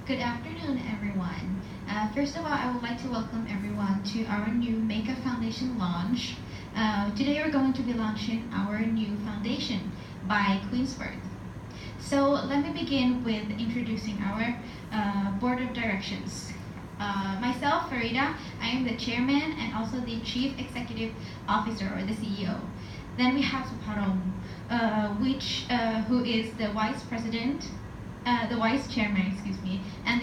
Good afternoon, everyone. First of all, I would like to welcome everyone to our new Makeup Foundation launch. Today we're going to be launching our new foundation by Queensworth. So let me begin with introducing our board of directions. Myself, Farida, I am the chairman and also the chief executive officer or the CEO. Then we have Suparong, who is the vice president, the vice chairman, and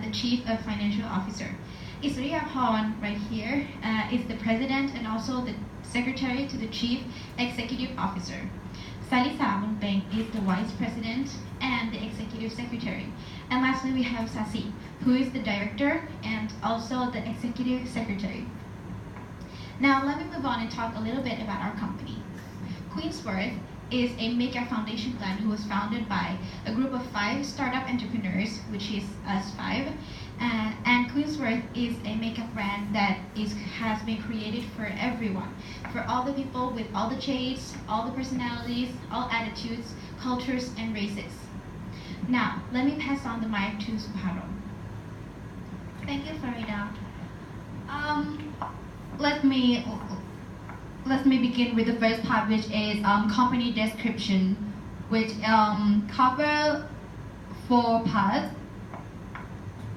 the chief financial officer. Isriyaporn, right here, is the president and also the secretary to the chief executive officer. Salisa Munpeng is the vice president and the executive secretary. And lastly, we have Sasi, who is the director and also the executive secretary. Now, let me move on and talk a little bit about our company. Queensworth is a makeup foundation brand who was founded by a group of 5 startup entrepreneurs, which is us 5. And Queensworth is a makeup brand that has been created for everyone, for all the people with all the shades, all the personalities, all attitudes, cultures, and races. Now, let me pass on the mic to Suparong. Thank you, Farida. Let me begin with the first part, which is company description, which cover 4 parts.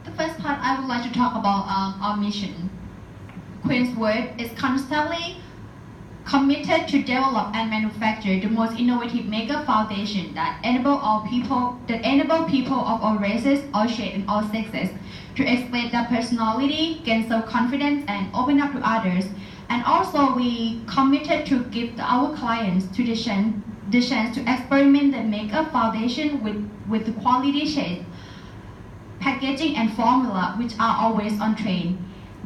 The first part, I would like to talk about our mission. Queensworth is constantly committed to develop and manufacture the most innovative makeup foundation that enable people of all races, all shades, and all sexes to express their personality, gain self-confidence, and open up to others. And also, we committed to give our clients the chance to experiment the makeup foundation with the quality shades, packaging, and formula, which are always on trend.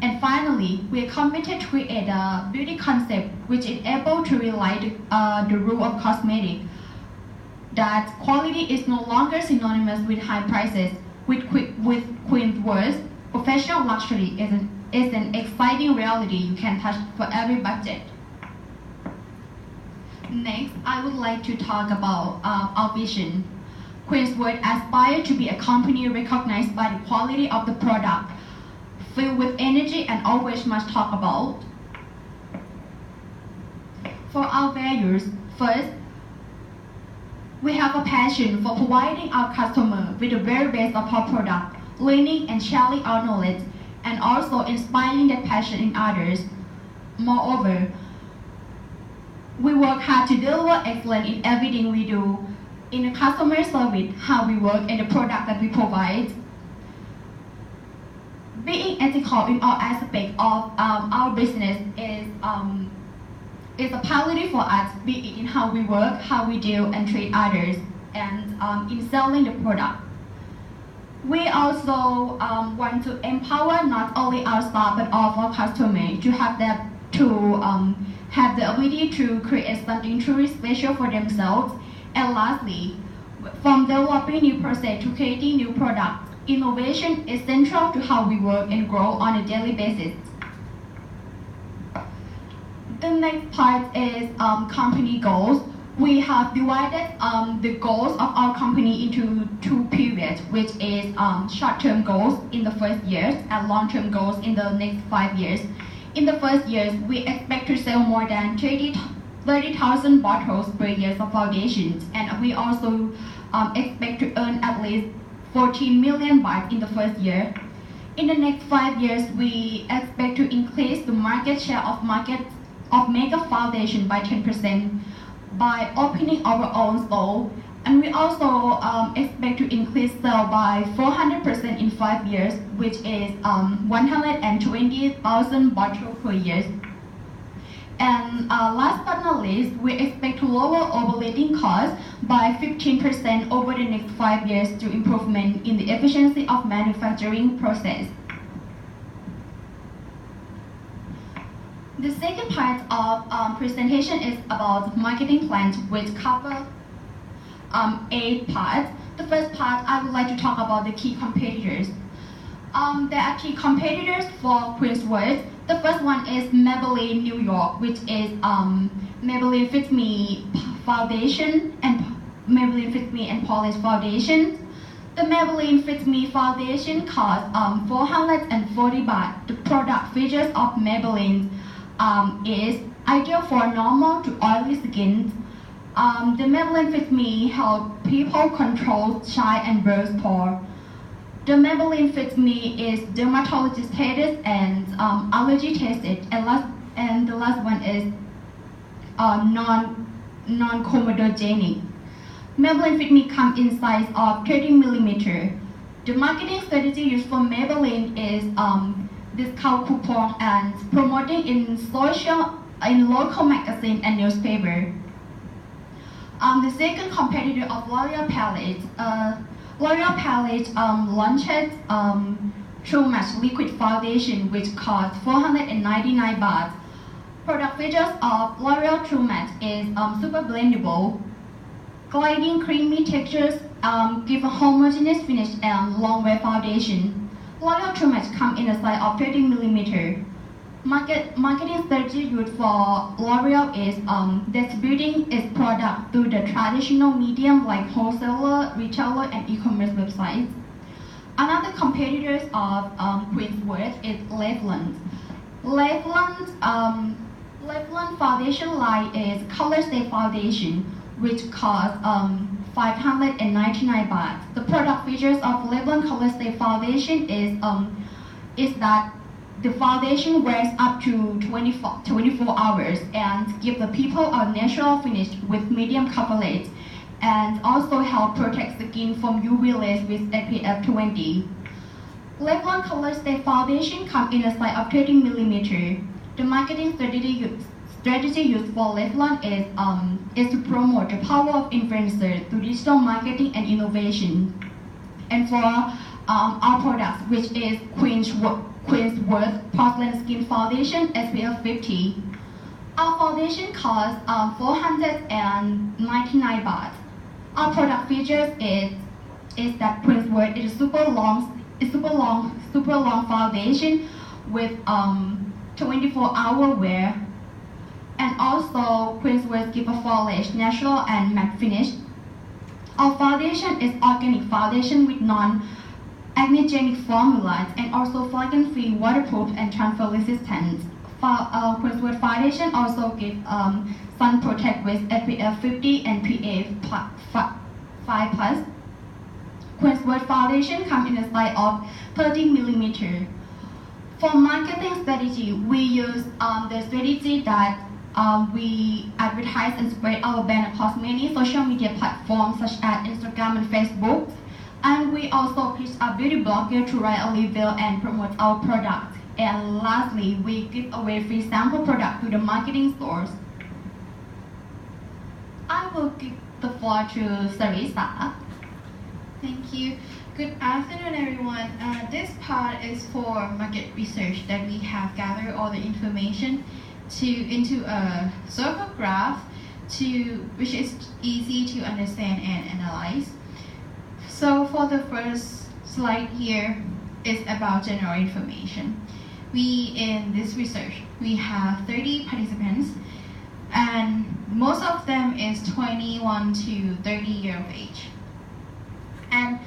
And finally, we are committed to create a beauty concept which is able to rely the rule of cosmetic, that quality is no longer synonymous with high prices. With Queensworth, professional luxury is an exciting reality you can touch for every budget. Next, I would like to talk about our vision. Queensworth aspires to be a company recognized by the quality of the product, filled with energy and always must talk about. For our values, first, we have a passion for providing our customer with the very best of our product, learning and sharing our knowledge, and also inspiring that passion in others. Moreover, we work hard to deliver excellence in everything we do, in the customer service, how we work, and the product that we provide. Being ethical in all aspects of our business is a priority for us, be it in how we work, how we deal and treat others, and in selling the product. We also want to empower not only our staff but all of our customers to have the ability to create something truly special for themselves. And lastly, from developing new process to creating new products, innovation is central to how we work and grow on a daily basis. The next part is company goals. We have divided the goals of our company into 2 periods, which is short-term goals in the first years and long-term goals in the next 5 years. In the first years, we expect to sell more than 30,000 bottles per year of foundations, and we also expect to earn at least 14 million baht in the first year. In the next 5 years, we expect to increase the market share of makeup foundation by 10% by opening our own store, and we also expect to increase sales by 400% in 5 years, which is 120,000 bottles per year. And last but not least, we expect to lower operating costs by 15% over the next 5 years through improvement in the efficiency of manufacturing process. The second part of presentation is about marketing plans, which cover 8 parts. The first part, I would like to talk about the key competitors. There are key competitors for Queensworth. The first one is Maybelline New York, which is Maybelline Fit Me Foundation and Maybelline Fit Me and Polish Foundation. The Maybelline Fit Me foundation costs 440 baht. The product features of Maybelline is ideal for normal to oily skin. The Maybelline Fit Me helps people control shine and burst pore. The Maybelline Fit Me is dermatologist tested and allergy tested, and the last one is non-comedogenic. Maybelline Fit Me comes in size of 30mm. The marketing strategy used for Maybelline is discount coupon and promoting in local magazine and newspaper. The second competitor of L'Oreal Palette. L'Oreal Palette launched True Match Liquid Foundation, which costs 499 baht. Product features of L'Oreal True Match is super blendable, gliding creamy textures, give a homogeneous finish and long wear foundation. L'Oreal True Match comes in a size of 30mm. Marketing strategy used for L'Oreal is distributing its product through the traditional medium like wholesaler, retailer, and e-commerce websites. Another competitor of Queensworth is Revlon. Revlon foundation line is Color Stay Foundation, which costs 599 baht. The product features of Revlon Color Stay Foundation is that the foundation wears up to 24 hours and give the people a natural finish with medium coverage, and also help protect skin from UV rays with SPF 20. Revlon Color Stay Foundation comes in a size of 30mm. The marketing strategy used for Revlon is to promote the power of influencers through digital marketing and innovation. And for our products, which is Queensworth Porcelain Skin Foundation SPF 50. Our foundation costs 499 baht. Our product features is that Queensworth is super long foundation with 24-hour wear, and also Queensworth give a flawless, natural and matte finish. Our foundation is organic foundation with non-acnegenic formulas and also fragrance-free, waterproof and transfer resistant. Queensworth foundation also gives sun protect with SPF 50 and PA 5+. Queensworth foundation comes in a size of 30mm. For marketing strategy, we use the strategy that we advertise and spread our brand across many social media platforms such as Instagram and Facebook. And we also pitch a beauty blogger to write a review and promote our product. And lastly, we give away free sample product to the marketing stores. I will give the floor to Sarisa. Thank you. Good afternoon, everyone. This part is for market research that we have gathered all the information into a circle graph which is easy to understand and analyze. So for the first slide here is about general information. In this research, we have 30 participants, and most of them is 21 to 30 years of age. And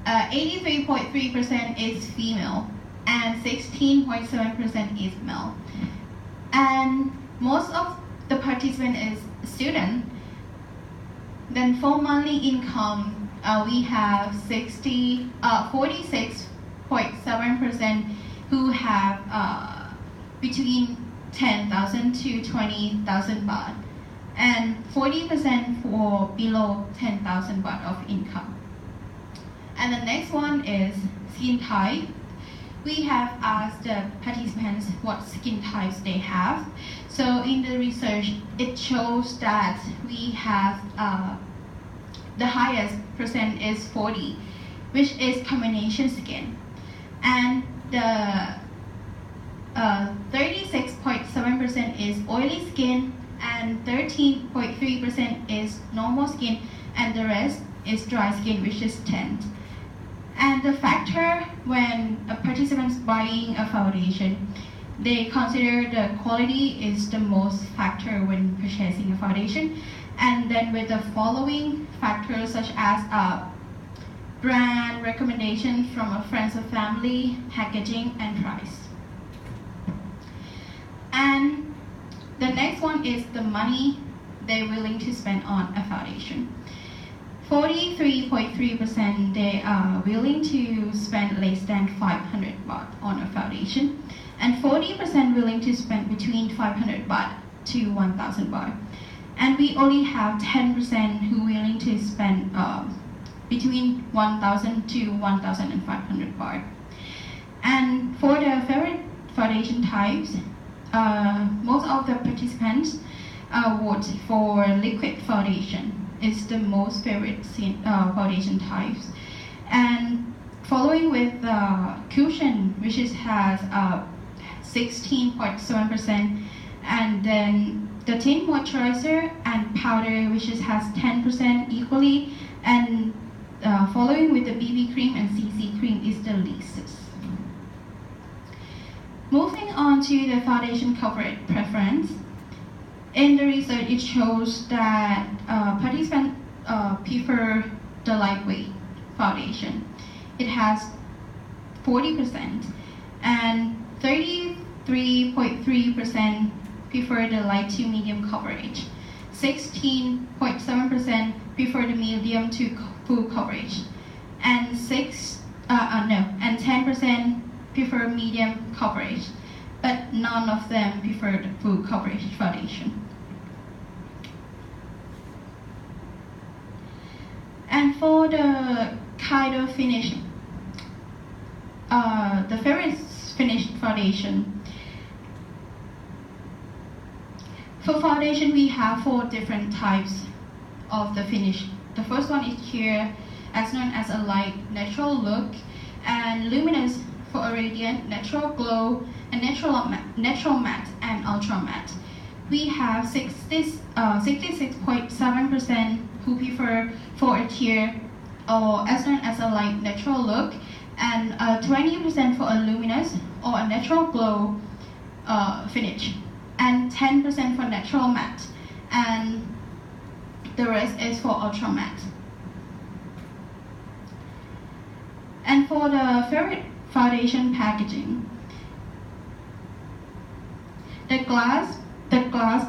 83.3% is female, and 16.7% is male. And most of the participant is student. Then for monthly income, we have 46.7% who have between 10,000 to 20,000 baht, and 40% for below 10,000 baht of income. And the next one is skin type. We have asked the participants what skin types they have. So in the research, it shows that we have the highest percent is 40, which is combination skin. And the 36.7% is oily skin, and 13.3% is normal skin, and the rest is dry skin, which is 10. And the factor when a participant is buying a foundation, they consider the quality is the most factor when purchasing a foundation. And then with the following factors such as brand recommendation from a friends or family, packaging, and price. And the next one is the money they're willing to spend on a foundation. 43.3% they are willing to spend less than 500 baht on a foundation, and 40% willing to spend between 500 baht to 1,000 baht. And we only have 10% who willing to spend between 1,000 to 1,500 baht. And for the favorite foundation types, most of the participants vote for liquid foundation. Is the most favorite foundation types, and following with cushion, which has 16.7%, and then the tint moisturizer and powder, which has 10% equally, and following with the BB cream and CC cream is the least. Moving on to the foundation coverage preference. In the research, it shows that participants prefer the lightweight foundation. It has 40%, and 33.3% prefer the light to medium coverage. 16.7% prefer the medium to full coverage, and 10% prefer medium coverage, but none of them prefer the full coverage foundation. And for the kind of finish, the favorite finished foundation. For foundation, we have 4 different types of the finish. The first one is here, as known as a light natural look, and luminous for a radiant natural glow, and natural matte and ultra matte. We have 66.7% who prefer for a tear or as known as a light natural look, and 20% for a luminous or a natural glow finish, and 10% for natural matte, and the rest is for ultra matte. And for the favorite foundation packaging, the glass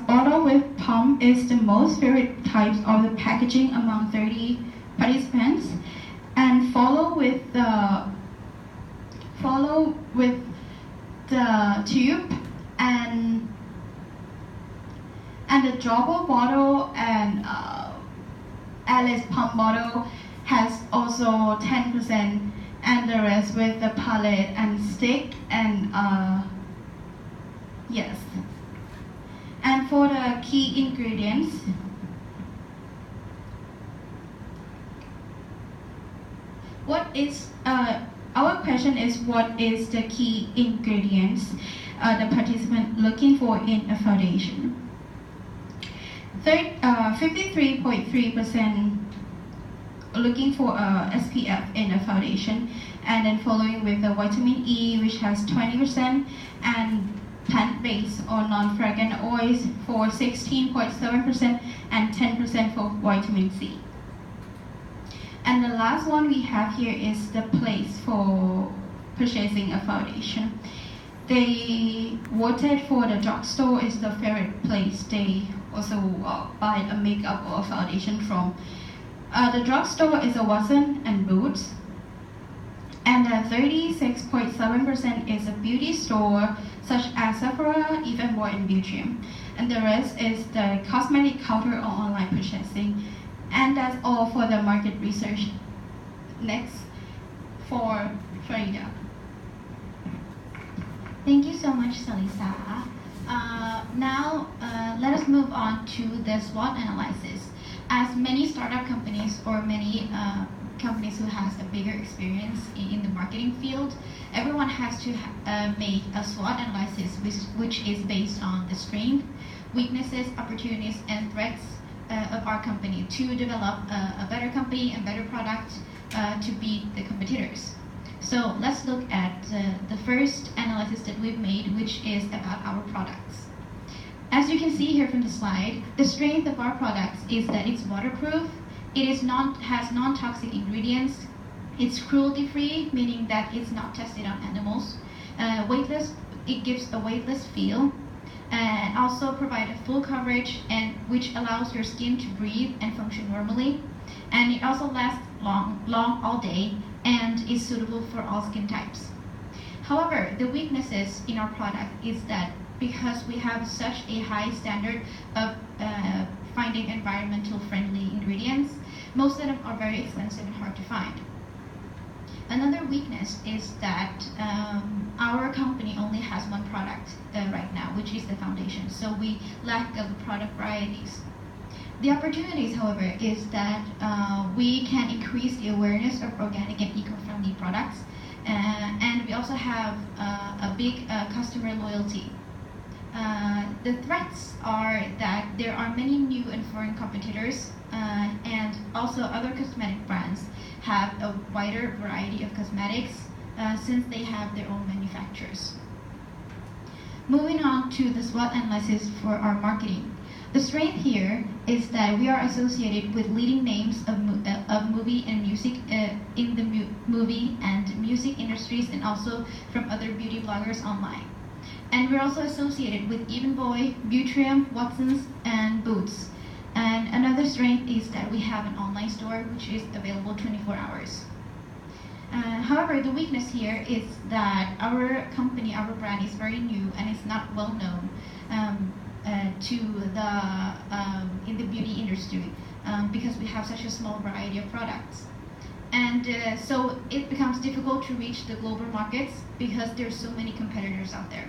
bottle with pump is the most favorite types of the packaging among 30 participants, and follow with the tube and the dropper bottle and Alice pump bottle has also 10%, and the rest with the palette and stick and yes. And for the key ingredients, our question is what is the key ingredients the participant looking for in a foundation? 53.3% looking for SPF in a foundation, and then following with the vitamin E, which has 20%, and plant-based or non-fragrant oils for 16.7%, and 10% for vitamin C. And the last one we have here is the place for purchasing a foundation. They voted for the drugstore is the favorite place they also buy a makeup or a foundation from. The drugstore is a Watson and Boots, and 36.7% is a beauty store such as Sephora, Even More, and Beauty. And the rest is the cosmetic counter or online purchasing. And that's all for the market research. Next, for Farida. Thank you so much, Salisa. Now, let us move on to the SWOT analysis. As many startup companies or many companies who has a bigger experience in the marketing field, everyone has to make a SWOT analysis which is based on the strengths, weaknesses, opportunities, and threats of our company to develop a better company and better product to beat the competitors. So let's look at the first analysis that we've made, which is about our products. As you can see here from the slide, the strength of our products is that it's waterproof, has non-toxic ingredients, It's cruelty-free, meaning that it's not tested on animals. Weightless, it gives a weightless feel. And also provide a full coverage, and which allows your skin to breathe and function normally. And it also lasts long all day and is suitable for all skin types. However, the weaknesses in our product is that because we have such a high standard of finding environmental friendly ingredients, most of them are very expensive and hard to find. Another weakness is that our company only has one product right now, which is the foundation, so we lack of product varieties. The opportunities, however, is that we can increase the awareness of organic and eco-friendly products, and we also have a big customer loyalty. The threats are that there are many new and foreign competitors, and also other cosmetic brands have a wider variety of cosmetics since they have their own manufacturers. Moving on to the SWOT analysis for our marketing. The strength here is that we are associated with leading names of movie and music in the movie and music industries, and also from other beauty bloggers online. And we're also associated with Evenboy, Butrium, Watsons, and Boots. And another strength is that we have an online store which is available 24 hours. However, the weakness here is that our company, our brand is very new and it's not well known in the beauty industry because we have such a small variety of products. And so it becomes difficult to reach the global markets because there's so many competitors out there.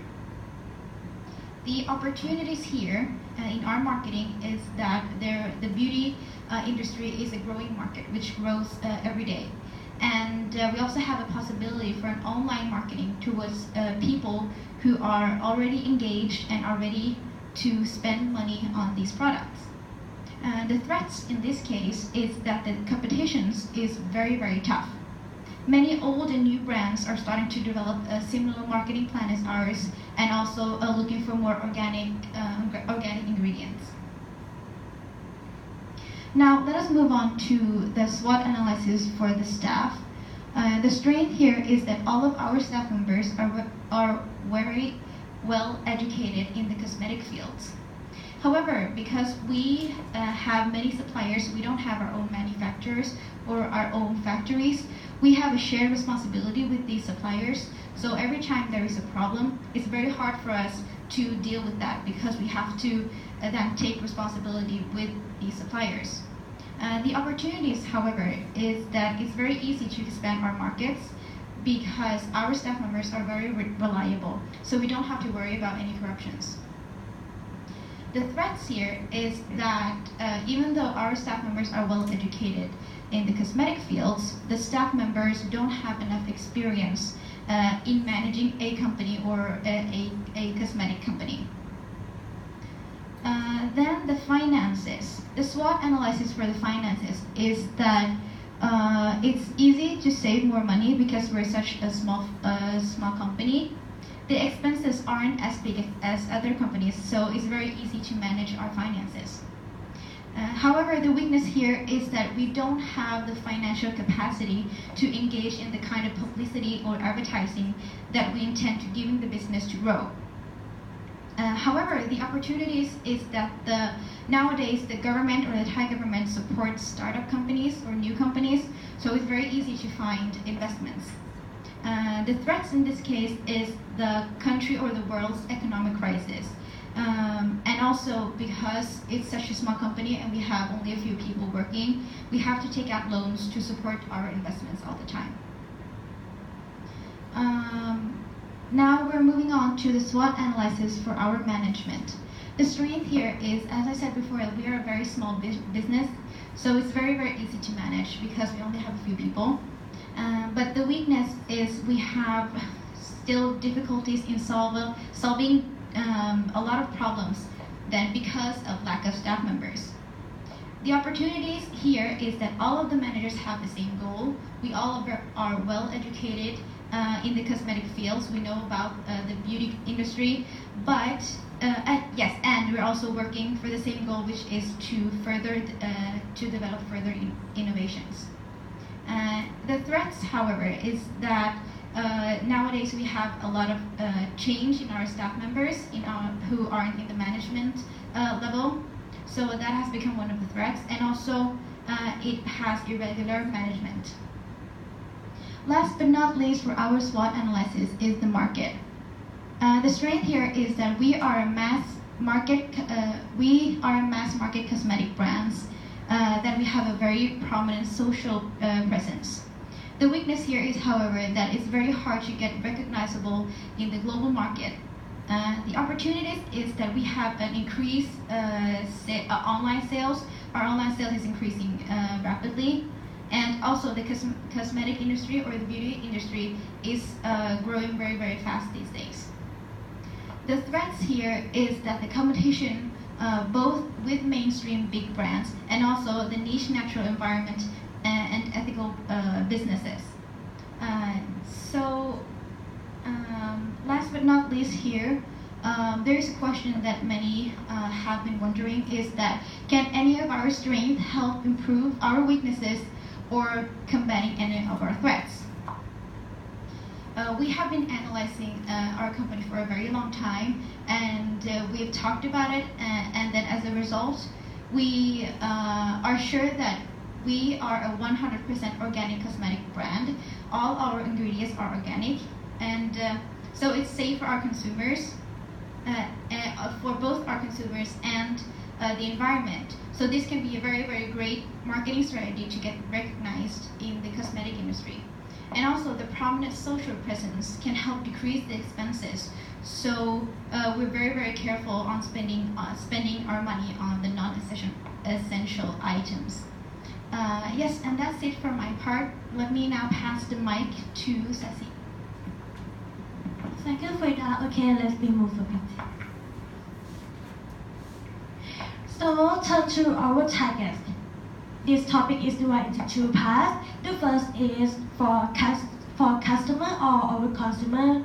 The opportunities here in our marketing is that the beauty industry is a growing market which grows every day. And we also have a possibility for an online marketing towards people who are already engaged and are ready to spend money on these products. The threats in this case is that the competitions is very, very tough. Many old and new brands are starting to develop a similar marketing plan as ours, and also looking for more organic ingredients. Now let us move on to the SWOT analysis for the staff. The strength here is that all of our staff members are very well educated in the cosmetic fields. However, because we have many suppliers, we don't have our own manufacturers or our own factories, we have a shared responsibility with these suppliers. So every time there is a problem, it's very hard for us to deal with that because we have to then take responsibility with these suppliers. The opportunities, however, is that it's very easy to expand our markets because our staff members are very reliable, so we don't have to worry about any corruptions. The threats here is that even though our staff members are well educated in the cosmetic fields, the staff members don't have enough experience in managing a company or a cosmetic company. Then the finances. The SWOT analysis for the finances is that it's easy to save more money because we're such a small company. The expenses aren't as big as other companies, so it's very easy to manage our finances. However, the weakness here is that we don't have the financial capacity to engage in the kind of publicity or advertising that we intend to giving the business to grow. However, the opportunities is that nowadays the government or the Thai government supports startup companies or new companies, so it's very easy to find investments. The threats in this case is the country or the world's economic crisis. And also because it's such a small company and we have only a few people working, we have to take out loans to support our investments all the time. Now we're moving on to the SWOT analysis for our management. The strength here is, as I said before, we are a very small business, so it's very, very easy to manage because we only have a few people. But the weakness is we have still difficulties in solving a lot of problems then because of lack of staff members. The opportunities here is that all of the managers have the same goal. We all are well educated in the cosmetic fields. We know about the beauty industry, but yes, and we're also working for the same goal, which is to develop further innovations. The threats, however, is that nowadays we have a lot of change in our staff members who are in the management level. So that has become one of the threats, and also it has irregular management. Last but not least for our SWOT analysis is the market. The strength here is that we are a mass market cosmetic brands that we have a very prominent social presence. The weakness here is, however, that it's very hard to get recognizable in the global market. The opportunities is that we have an increased online sales. Our online sales is increasing rapidly, and also the cosmetic industry or the beauty industry is growing very, very fast these days. The threats here is that the competition both with mainstream big brands and also the niche natural environment and ethical businesses. Last but not least here, there is a question that many have been wondering is that can any of our strengths help improve our weaknesses or combating any of our threats? We have been analyzing our company for a very long time, and we've talked about it, and then as a result, we are sure that we are a 100% organic cosmetic brand. All our ingredients are organic, and so it's safe for our consumers, for both our consumers and the environment. So this can be a very, very great marketing strategy to get recognized in the cosmetic industry. And also the prominent social presence can help decrease the expenses. So we're very, very careful on spending our money on the non-essential items. Yes, and that's it for my part. Let me now pass the mic to Ceci. Thank you for that. Okay, let's be move a bit. So turn to our target. This topic is divided into two parts. The first is for customer or our consumer.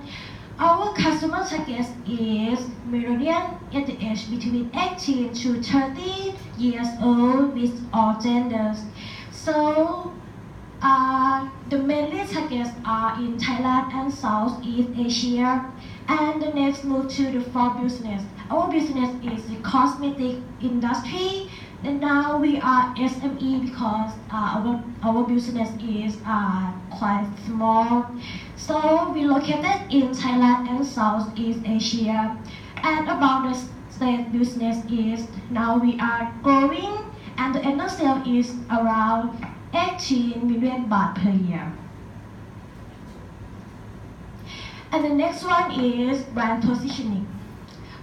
Our customer target is millennials at the age between 18 to 30 years old with all genders. So the mainly targets are in Thailand and Southeast Asia. And the next move to the fourth business. Our business is the cosmetic industry. And now we are SME because our business is quite small. So we located in Thailand and Southeast Asia. And about the state business is now we are growing, and the annual sale is around 18 million baht per year. And the next one is brand positioning.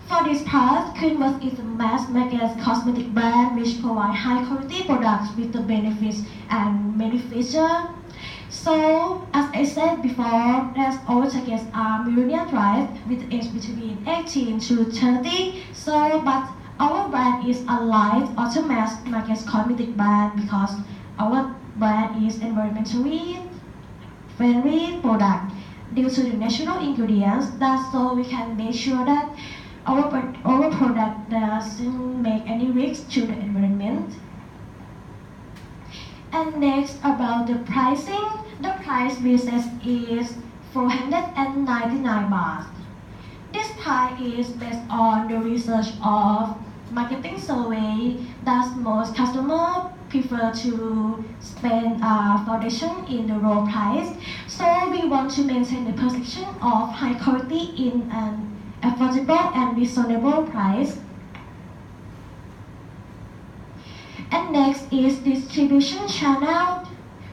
For this part, Queenworth is a mass market cosmetic brand which provides high quality products with the benefits and many features. So, as I said before, that our targets are millennial right with age between 18 to 30. So, but our brand is a light or mass market cosmetic brand because our brand is environmentally friendly product due to the natural ingredients. That's so we can make sure that our product doesn't make any risk to the environment. And next, about the pricing. The price business is 499 baht. This price is based on the research of marketing survey that most customers prefer to spend foundation in the low price. So we want to maintain the position of high quality in an affordable and reasonable price. And next is distribution channel.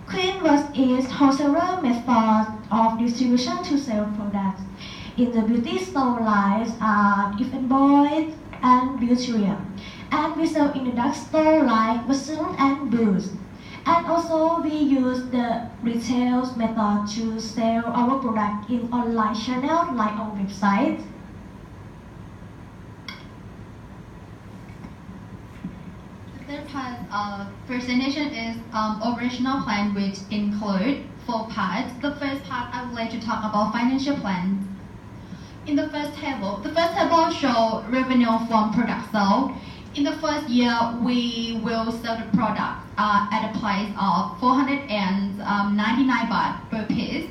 Queenworth is wholesaler method of distribution to sell products in the beauty store lines If & Boy and Beautarium. And we sell in the dark store like Watson and Boots. And also we use the retail method to sell our product in online channel like our website. The third part of presentation is operational plan, which include 4 parts. The first part, I would like to talk about financial plan. In the first table shows revenue from product sold. In the first year, we will sell the product at a price of 499 baht per piece.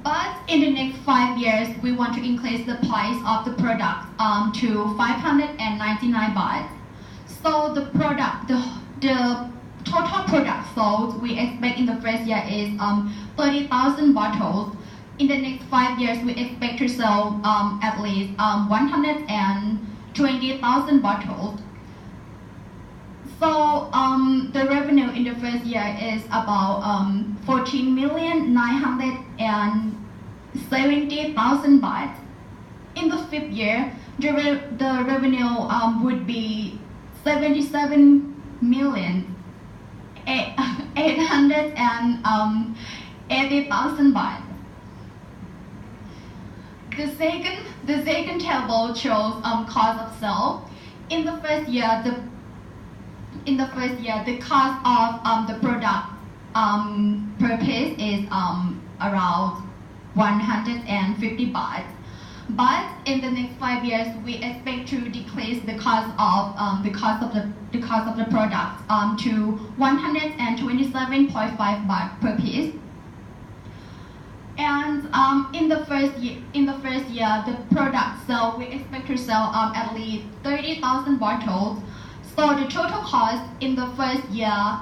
But in the next 5 years, we want to increase the price of the product to 599 baht. So the total product sold we expect in the first year is 30,000 bottles. In the next 5 years, we expect to sell at least 120,000 bottles. So the revenue in the first year is about 14,970,000 baht. In the fifth year, the revenue would be 77,880,000 baht. The second table shows cost of sale. In the first year, the cost of the product per piece is around 150 baht. But in the next 5 years, we expect to decrease the cost of the product to 127.5 baht per piece. And in the first year, the product sale we expect to sell at least 30,000 bottles. So the total cost in the first year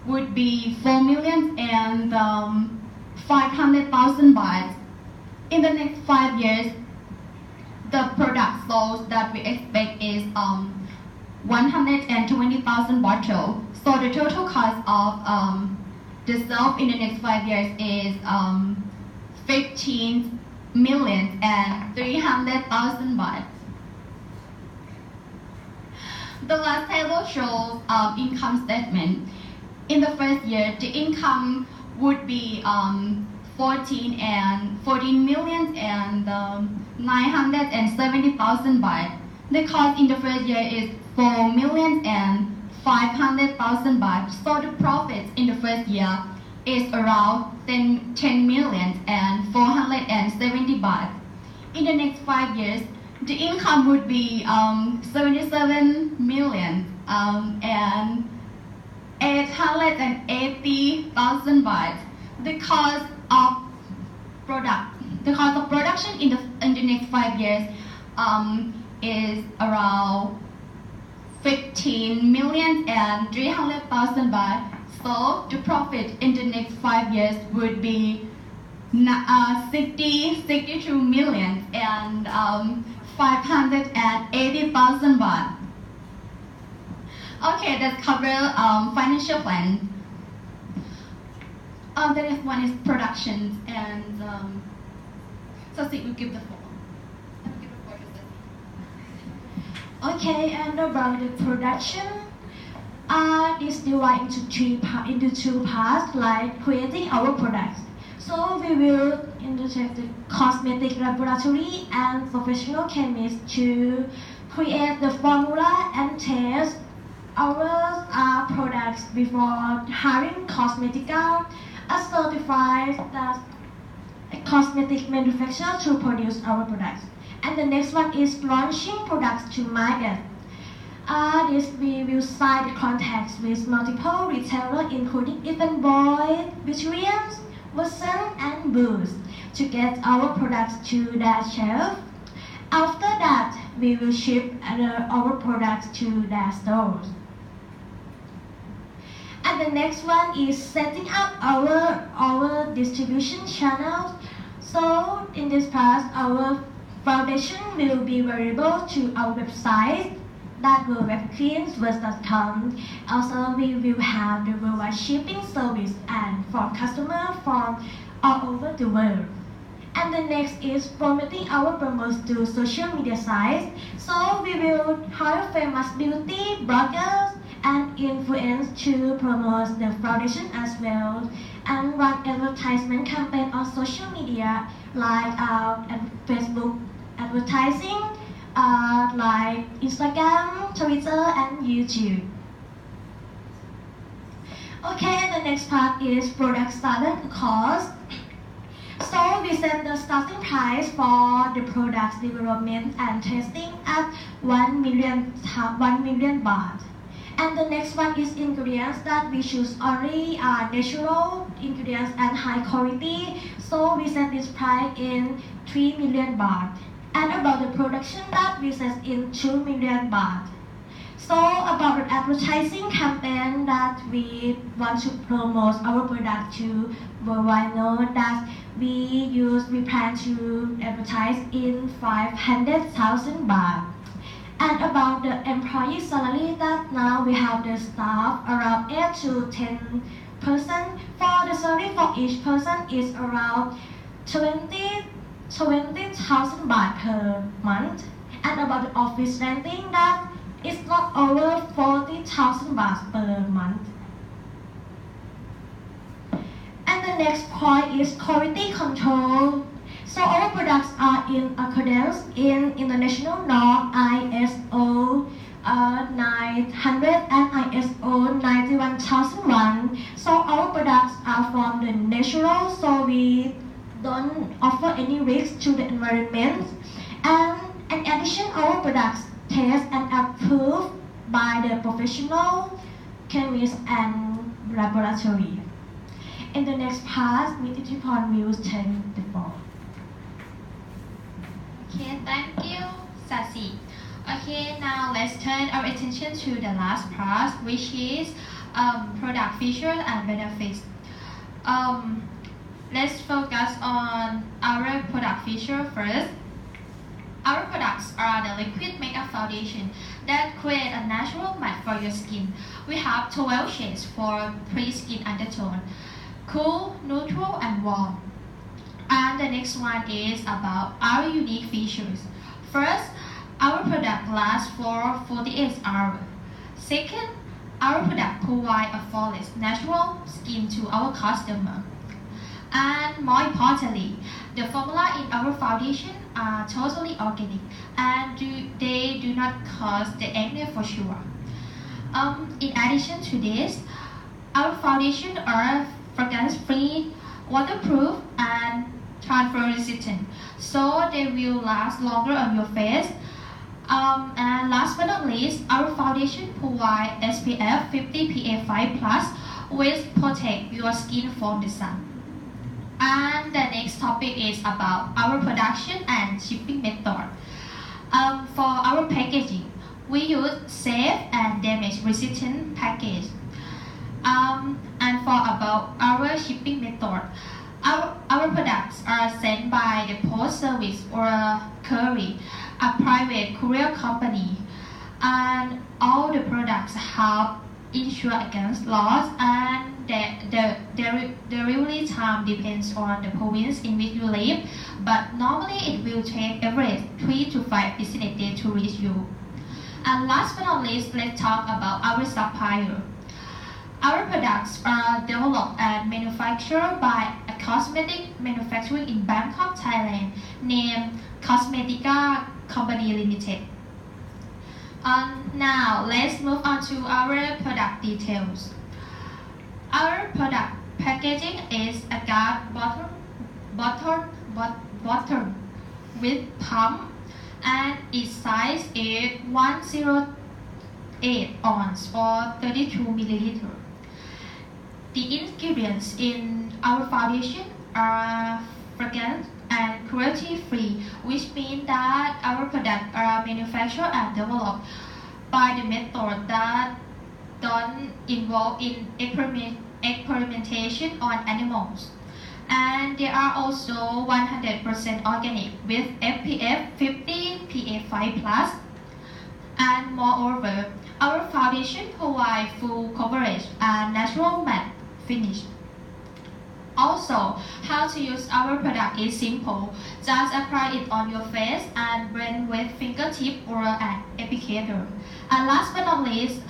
would be 4,500,000 baht. In the next 5 years, the product sold that we expect is 120,000 bottles. So the total cost of the sale in the next 5 years is 15,300,000 baht. The last table shows income statement. In the first year, the income would be 14,970,000 baht. The cost in the first year is 4,500,000 baht. So the profit in the first year is around 10,470 baht. In the next 5 years, the income would be 77,880,000 baht. The cost of production in the next 5 years is around 15,300,000 baht. So the profit in the next 5 years would be 62,580,000 baht. Okay, let's cover financial plan. The next one is production, and Sasi will give the floor. Okay, and about the production, is divided into two parts, like creating our products. So we will integrate the cosmetic laboratory and professional chemists to create the formula and test our products before hiring Cosmetica, a certified cosmetic manufacturer to produce our products. And the next one is launching products to market. This we will sign contracts with multiple retailers, including Evenboy, Victorians, Watson, and Boots, to get our products to their shelf. After that, we will ship our products to their stores. And the next one is setting up our distribution channels. So in this part, our foundation will be variable to our website, that will webcleanswords.com. Also, we will have the worldwide shipping service and for customers from all over the world. And the next is promoting our promos to social media sites. So we will hire famous beauty bloggers and influence to promote the foundation as well, and run advertisement campaign on social media like Facebook advertising, like Instagram, Twitter, and YouTube. Okay, the next part is product startup cost. So we set the starting price for the product's development and testing at 1 million baht. And the next one is ingredients that we choose only natural ingredients and high quality. So we set this price in 3 million baht. And about the production that we set in 2 million baht. So about the advertising campaign that we want to promote our product to worldwide know that we plan to advertise in 500,000 baht. And about the employee salary that now we have the staff around 8 to 10%. For the salary for each person is around 20,000 baht per month. And about the office renting that is not over 40,000 baht per month. And the next point is quality control. So our products are in accordance in international norm ISO 900 and ISO 91001. So our products are from the natural, so we don't offer any risk to the environment. And in addition, our products tested and approved by the professional chemists and laboratory. In the next part, Mr. will take the floor. Okay, thank you, Sasi. Okay, now let's turn our attention to the last part, which is product features and benefits. Let's focus on our product feature first. Our products are the liquid makeup foundation that create a natural matte for your skin. We have 12 shades for 3 skin undertone: cool, neutral, and warm. And the next one is about our unique features. First, our product lasts for 48 hours. Second, our product provides a flawless natural skin to our customer. And more importantly, the formula in our foundation are totally organic and they do not cause the acne for sure. In addition to this, our foundation are fragrance-free, waterproof, and transfer resistant, so they will last longer on your face. And last but not least, our foundation provides SPF 50 PA5+, which protect your skin from the sun. And the next topic is about our production and shipping method. For our packaging, we use safe and damage-resistant package. And for about our shipping method, our products are sent by the post service or courier, a private courier company. And all the products have insurance against loss, and the delivery time depends on the province in which you live, but normally it will take average 3 to 5 business days to reach you. And last but not least, let's talk about our supplier. Our products are developed and manufactured by a cosmetic manufacturer in Bangkok, Thailand, named Cosmetica Company Limited. Now, let's move on to our product details. Our product packaging is a glass bottle with pump, and its size is 108 ounce or 32 milliliter. The ingredients in our foundation are fragrance and cruelty-free, which means that our products are manufactured and developed by the method that don't involve in experimentation on animals. And they are also 100% organic with SPF 50 PA5+. And moreover, our foundation provides full coverage and natural matte finish. Also, how to use our product is simple. Just apply it on your face and blend with fingertip or an applicator. And last but not least,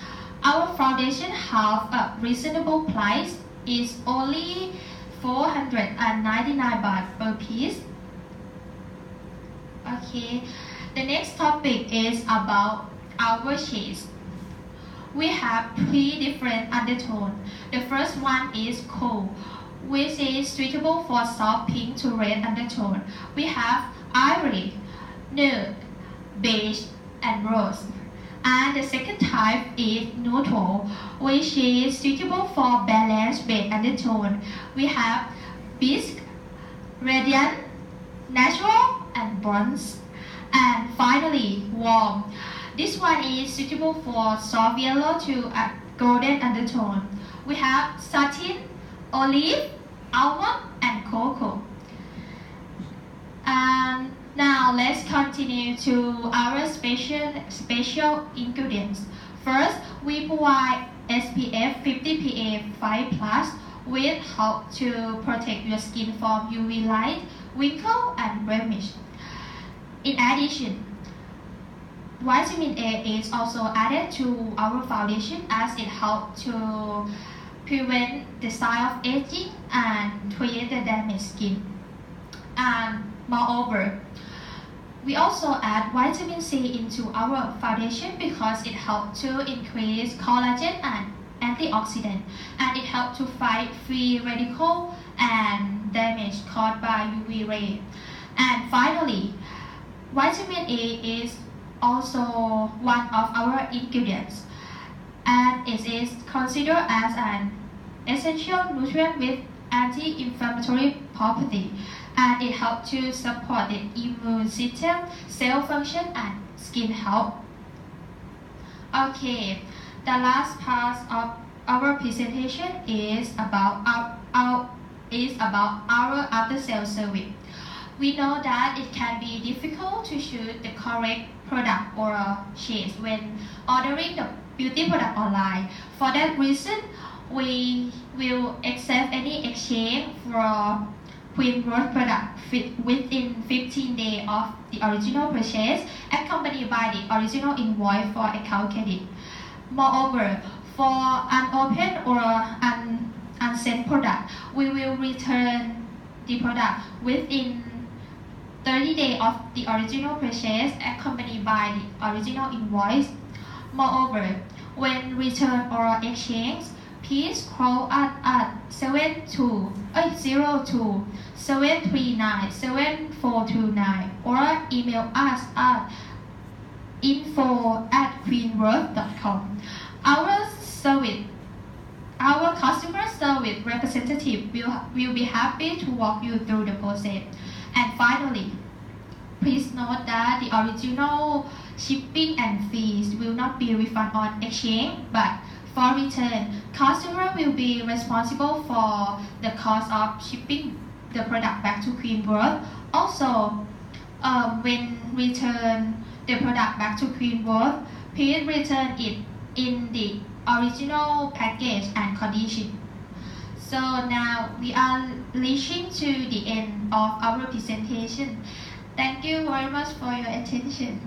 our foundation have a reasonable price. It's only 499 baht per piece. Okay, the next topic is about our shades. We have 3 different undertones. The first one is cool, which is suitable for soft pink to red undertone. We have ivory, nude, beige, and rose. And the second type is neutral, which is suitable for balanced beige undertone. We have bisque, radiant, natural, and bronze. And finally, warm. This one is suitable for soft yellow to a golden undertone. We have satin, olive, almond, and cocoa. And now let's continue to our special ingredients. First, we provide SPF 50 PA 5+, which help to protect your skin from UV light, wrinkle, and blemish. In addition, vitamin A is also added to our foundation as it helps to prevent the sign of aging and create the damaged skin. And moreover, we also add vitamin C into our foundation because it helps to increase collagen and antioxidant, and it helps to fight free radical and damage caused by UV ray. And finally, vitamin A is also one of our ingredients, and it is considered as an essential nutrient with anti-inflammatory property, and it helps to support the immune system, cell function, and skin health. Okay, the last part of our presentation is about our after-sales service. We know that it can be difficult to choose the correct product or shades when ordering the beauty product online. For that reason, we will accept any exchange for Queen Rose product within 15 days of the original purchase, accompanied by the original invoice for account credit. Moreover, for unopened or unsent product, we will return the product within 30 days of the original purchase, accompanied by the original invoice. Moreover, when return or exchange, please call us at 02 739 7429 or email us at info@queenrose.com. Our customer service representative will be happy to walk you through the process. And finally, please note that the original shipping and fees will not be refunded on exchange, but for return, customer will be responsible for the cost of shipping the product back to Queen Rose. Also, when return the product back to Queen Rose, please return it in the original package and condition. So now we are reaching to the end of our presentation. Thank you very much for your attention.